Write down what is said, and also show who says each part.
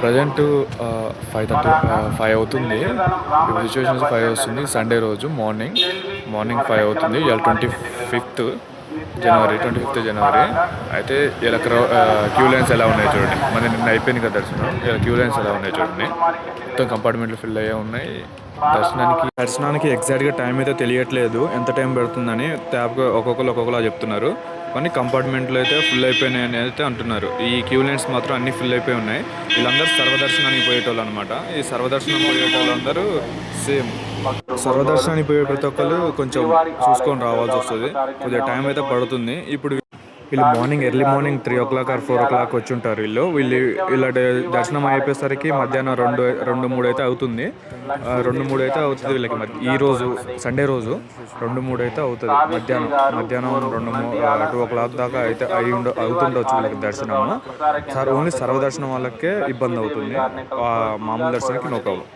Speaker 1: Present 5:30 5 అవుతుంది. ఇప్పుడు situations 5 వస్తుంది. సండే రోజు మార్నింగ్ 5 అవుతుంది. ఇవాళ 25th జనవరి. అయితే ఇలా క్యూ లైన్స్ ఎలా ఉన్నాయి చూడండి. మన నిన్న అయిపోయింది కదా దర్శనం. ఇలా క్యూ లైన్స్ ఎలా ఉన్నాయి చూడండి. మొత్తం కంపార్ట్మెంట్లు ఫిల్ అయ్యే ఉన్నాయి. దర్శనానికి ఎగ్జాక్ట్గా టైం అయితే తెలియట్లేదు, ఎంత టైం పడుతుందని. ట్యాబ్గా ఒక్కొక్కరు చెప్తున్నారు. కానీ కంపార్ట్మెంట్లు అయితే ఫుల్ అయిపోయినాయి అని అయితే అంటున్నారు. ఈ క్యూ లైన్స్ మాత్రం అన్నీ ఫుల్ అయిపోయి ఉన్నాయి. వీళ్ళందరూ సర్వదర్శనానికి పోయేటోళ్ళు అనమాట. ఈ సర్వదర్శనం పోయేటోళ్ళందరూ సేమ్ సర్వదర్శనానికి పోయే ప్రతి ఒక్కరు కొంచెం చూసుకొని రావాల్సి వస్తుంది. కొద్దిగా టైం అయితే పడుతుంది. ఇప్పుడు వీళ్ళు early morning 3 o'clock or 4 o'clock వచ్చి ఉంటారు. వీళ్ళ దర్శనం అయిపోయేసరికి మధ్యాహ్నం 2-3 అయితే అవుతుంది. 2-3 అయితే అవుతుంది వీళ్ళకి. ఈ రోజు సండే రోజు 2-3 అయితే అవుతుంది. మధ్యాహ్నం 2 o'clock దాకా అయితే అవుతుండొచ్చు వీళ్ళకి దర్శనము. ఓన్లీ సర్వదర్శనం వాళ్ళకే ఇబ్బంది అవుతుంది. మామూలు దర్శనానికి నో ప్రాబ్లం.